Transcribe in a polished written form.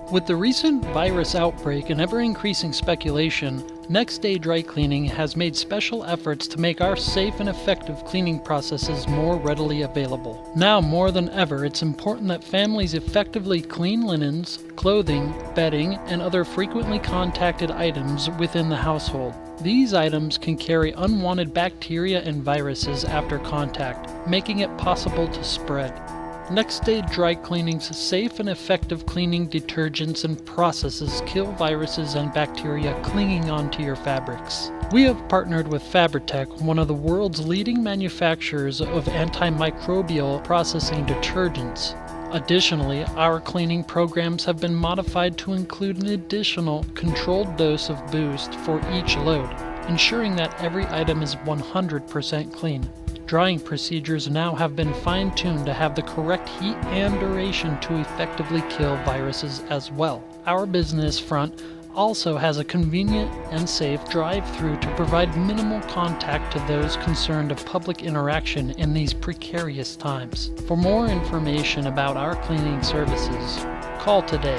With the recent virus outbreak and ever-increasing speculation, Nextday Dry Cleaning has made special efforts to make our safe and effective cleaning processes more readily available. Now more than ever, it's important that families effectively clean linens, clothing, bedding, and other frequently contacted items within the household. These items can carry unwanted bacteria and viruses after contact, making it possible to spread. Nextday Dry Cleaning's safe and effective cleaning detergents and processes kill viruses and bacteria clinging onto your fabrics. We have partnered with Fabritech, one of the world's leading manufacturers of antimicrobial processing detergents. Additionally, our cleaning programs have been modified to include an additional controlled dose of Boost for each load, ensuring that every item is 100% clean. Drying procedures now have been fine-tuned to have the correct heat and duration to effectively kill viruses as well. Our business front also has a convenient and safe drive-through to provide minimal contact to those concerned of public interaction in these precarious times. For more information about our cleaning services, call today